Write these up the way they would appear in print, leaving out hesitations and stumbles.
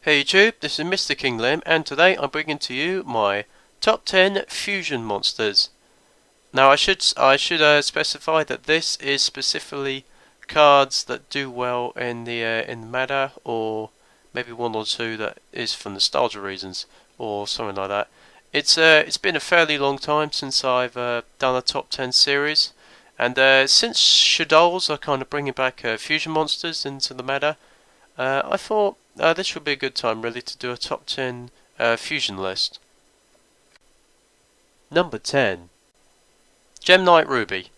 Hey YouTube, this is Mr. King Lim, and today I'm bringing to you my top 10 fusion monsters. Now I should specify that this is specifically cards that do well in the meta, or maybe one or two that is for nostalgia reasons or something like that. It's been a fairly long time since I've done a top 10 series, and since Shadows are kind of bringing back fusion monsters into the meta, I thought this would be a good time really to do a top 10 fusion list. Number 10, Gemknight Ruby.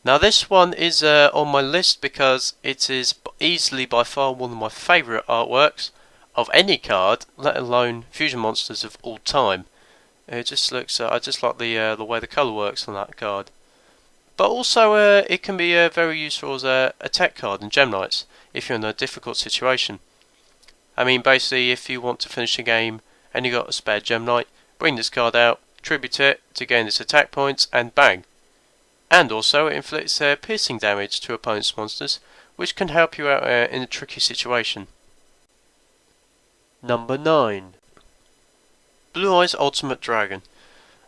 Now this one is on my list because it is easily by far one of my favourite artworks of any card, let alone fusion monsters of all time. It just looks, I just like the way the colour works on that card. But also it can be very useful as a tech card in Gemknights if you're in a difficult situation. I mean, basically, if you want to finish a game and you got a spare Gemknight, bring this card out, tribute it to gain its attack points, and bang. And also, it inflicts piercing damage to opponent's monsters, which can help you out in a tricky situation. Number 9, Blue Eyes Ultimate Dragon.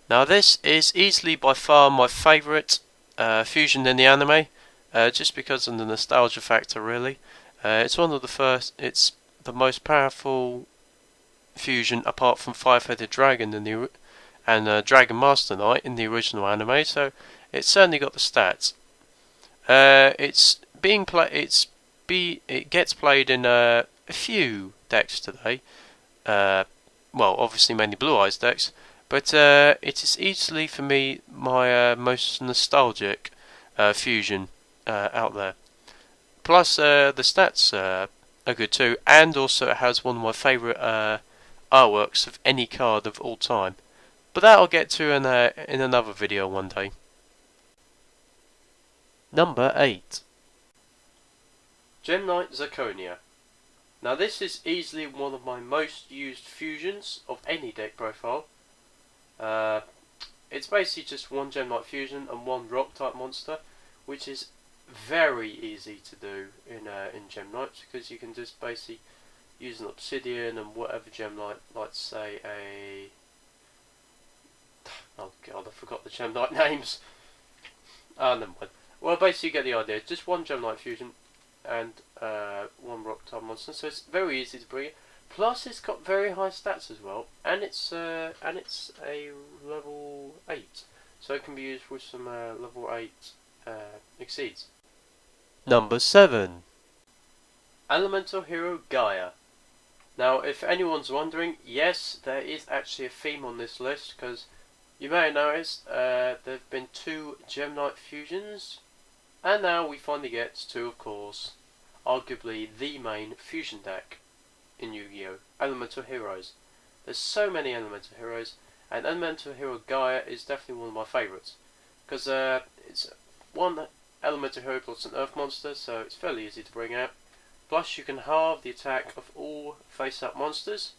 Now this is easily by far my favourite fusion in the anime, just because of the nostalgia factor really. It's one of the first, it's the most powerful fusion apart from Five-Headed Dragon and Dragon Master Knight in the original anime, so it's certainly got the stats. It gets played in a few decks today. Well, obviously mainly Blue Eyes decks, but it is easily for me my most nostalgic fusion out there. Plus, the stats are good too, and also it has one of my favourite artworks of any card of all time. But that I'll get to in another video one day. Number 8, Gemknight Zirconia. Now this is easily one of my most used fusions of any deck profile. It's basically just one Gemknight fusion and one rock type monster, which is very easy to do in Gemknight, because you can just basically use an obsidian and whatever Gemknight, like say a, oh god, I forgot the Gemknight names. Never mind. Well, basically you get the idea. Just one Gemknight fusion and one rock type monster, so it's very easy to bring it. Plus, it's got very high stats as well, and it's a level 8, so it can be used with some level 8 exceeds. Number 7, Elemental Hero Gaia. Now, if anyone's wondering, yes, there is actually a theme on this list, because you may have noticed there have been 2 Gemknight fusions, and now we finally get to, of course, arguably the main fusion deck in Yu-Gi-Oh! Elemental Heroes. There's so many Elemental Heroes, and Elemental Hero Gaia is definitely one of my favourites, because it's one Elemental Hero plus an Earth monster, so it's fairly easy to bring out. Plus you can halve the attack of all face-up monsters.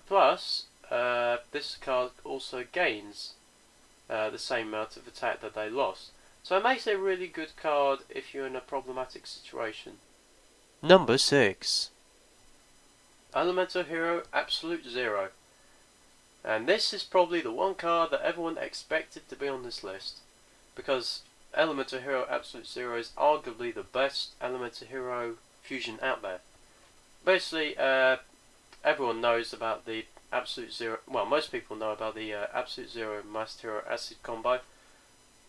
Plus, this card also gains the same amount of attack that they lost. So it makes it a really good card if you're in a problematic situation. Number 6, Elemental Hero Absolute Zero. And this is probably the one card that everyone expected to be on this list, because Elemental Hero Absolute Zero is arguably the best Elemental Hero fusion out there. Basically, everyone knows about the Absolute Zero, well, most people know about the Absolute Zero Manstearic Acid combo,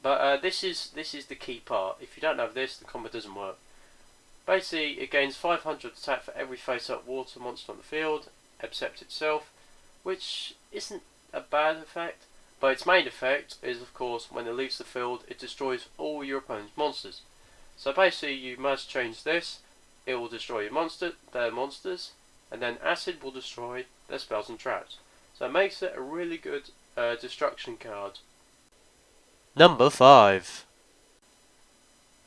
but this is the key part. If you don't have this, the combo doesn't work. Basically, it gains 500 attack for every face-up water monster on the field, except itself, which isn't a bad effect, but its main effect is, of course, when it leaves the field, it destroys all your opponent's monsters. So basically, you must change this, it will destroy your their monsters, and then Acid will destroy their spells and traps. So it makes it a really good destruction card. Number 5,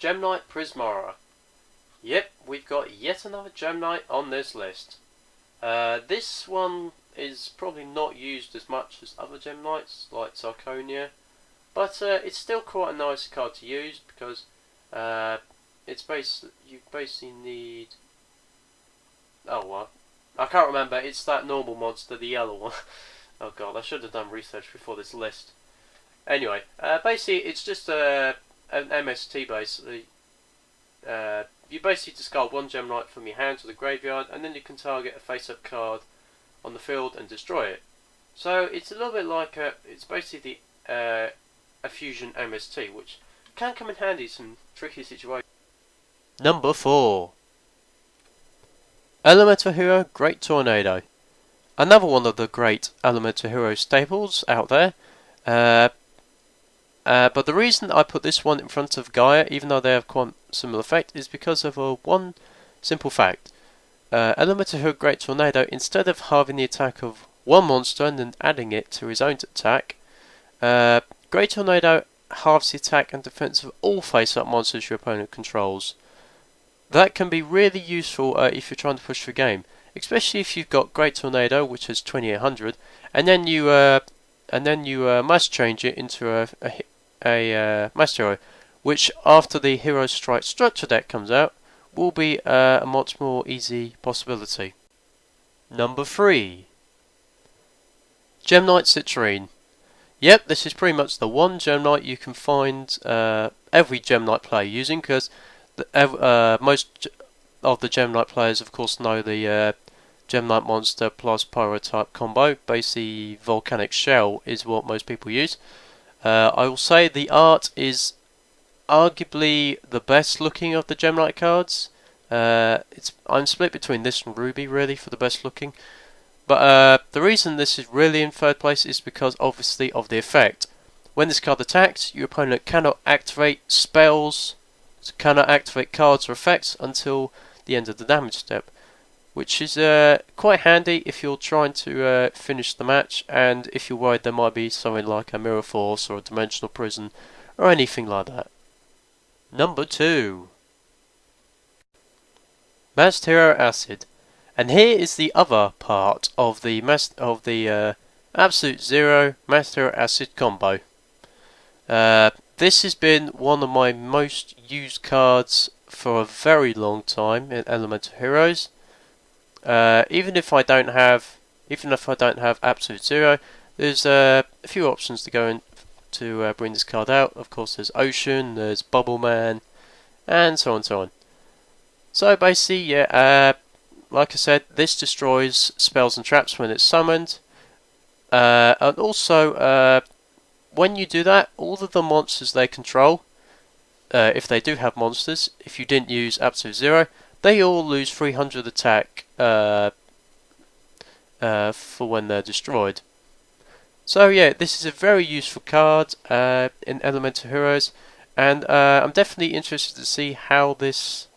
Knight Prismo. Yep, we've got yet another Gemknight on this list. This one is probably not used as much as other Gemknights, like Zirconia, but it's still quite a nice card to use, because you basically need... Oh well, I can't remember. It's that normal monster, the yellow one. Oh god, I should have done research before this list. Anyway, basically it's just an MST basically. You basically discard one Gemknight from your hand to the graveyard, and then you can target a face-up card on the field and destroy it. So it's a little bit like it's basically a fusion MST, which can come in handy in some tricky situations. Number 4. Elemental Hero Great Tornado. Another one of the great Elemental Hero staples out there. But the reason I put this one in front of Gaia, even though they have quite similar effect, is because of one simple fact. Elemental Hero Great Tornado, instead of halving the attack of one monster and then adding it to his own attack, Great Tornado halves the attack and defense of all face-up monsters your opponent controls. That can be really useful if you're trying to push the game, especially if you've got Great Tornado, which has 2800, and then you must change it into a Master Hero, which after the Hero Strike Structure deck comes out will be a much more easy possibility. Number 3. Gemknight Citrine. Yep, this is pretty much the one Gemknight you can find every Gemknight player using, because most of the Gemknight players of course know the Gemknight Monster plus Pyro type combo. Basically Volcanic Shell is what most people use. I will say the art is arguably the best looking of the Gemknight cards. I'm split between this and Ruby really for the best looking. But the reason this is really in third place is because obviously of the effect. When this card attacks, your opponent cannot activate spells, cannot activate cards or effects until the end of the damage step, which is quite handy if you're trying to finish the match, and if you're worried there might be something like a Mirror Force or a Dimensional Prison or anything like that. Number 2. Manstearic Acid. And here is the other part of the Absolute Zero Manstearic Acid combo. This has been one of my most used cards for a very long time in Elemental Heroes. Even if I don't have Absolute Zero, there's a few options to go in to bring this card out. Of course, there's Ocean, there's Bubble Man, and so on and so on. So basically, yeah, like I said, this destroys spells and traps when it's summoned, and also when you do that, all of the monsters they control, if they do have monsters, if you didn't use Absolute Zero, they all lose 300 attack for when they're destroyed. So yeah, this is a very useful card in Elemental Heroes, and I'm definitely interested to see how this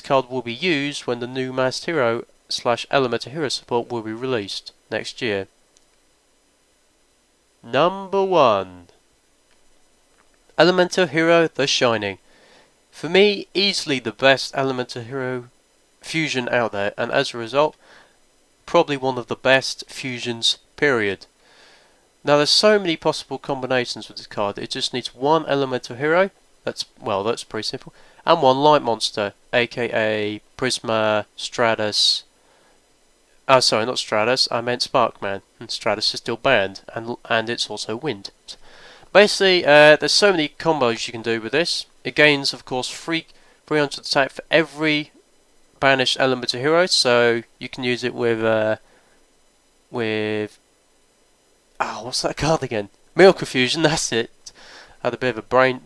card will be used when the new Masked Hero / Elemental Hero support will be released next year. Number 1. Elemental Hero The Shining. For me, easily the best Elemental Hero fusion out there, and as a result, probably one of the best fusions, period. Now there's so many possible combinations with this card. It just needs one Elemental Hero, that's pretty simple, and one Light Monster, aka Prisma, Stratus. Oh, sorry, not Stratus, I meant Sparkman. And Stratus is still banned, and it's also Wind. Basically, there's so many combos you can do with this. It gains, of course, 300 attack for every banished Elemental Hero, so you can use it with what's that card again? Miracle Fusion, that's it. Had a bit of a brain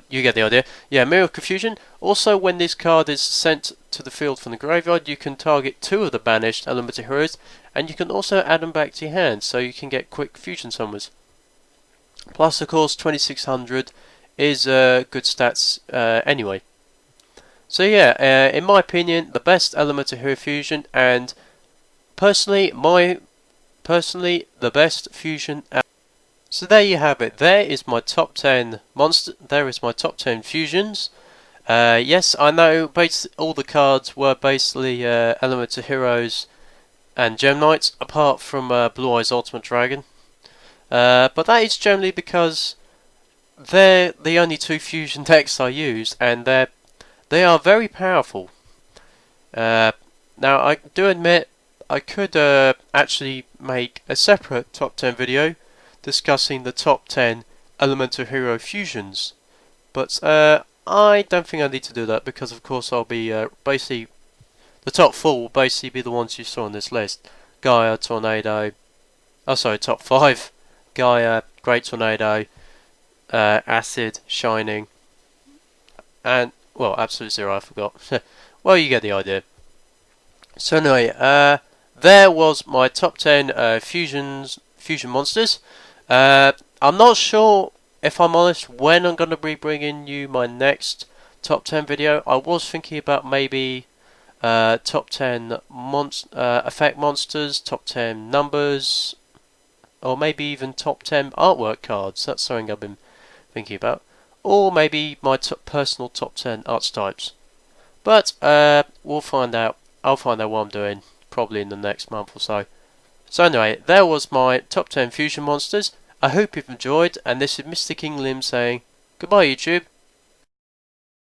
you get the idea. Yeah, Miracle Fusion. Also, when this card is sent to the field from the graveyard, you can target 2 of the banished Elemental Heroes, and you can also add them back to your hand, so you can get quick fusion summons. Plus, of course, 2600 is good stats anyway. So yeah, in my opinion, the best Elemental Hero fusion, and personally, the best fusion. So there you have it. There is my top 10 fusions. Yes, I know. All the cards were basically Elemental Heroes and Gemknights, apart from Blue Eyes Ultimate Dragon. But that is generally because they're the only 2 fusion decks I use, and they are very powerful. Now I do admit I could actually make a separate top 10 video discussing the top 10 Elemental Hero fusions, but I don't think I need to do that because of course I'll be basically the top 4 will basically be the ones you saw on this list: Gaia, Tornado, oh sorry, top 5: Gaia, Great Tornado, Acid, Shining, and well, Absolute Zero I forgot. Well, you get the idea. So anyway, there was my top 10 fusion monsters. I'm not sure, if I'm honest, when I'm going to be bringing you my next top 10 video. I was thinking about maybe top 10 effect monsters, top 10 numbers, or maybe even top 10 artwork cards. That's something I've been thinking about. Or maybe my personal top 10 archetypes. But we'll find out. I'll find out what I'm doing probably in the next month or so. So anyway, there was my top 10 fusion monsters. I hope you've enjoyed, and this is Mr. King Lim saying goodbye YouTube.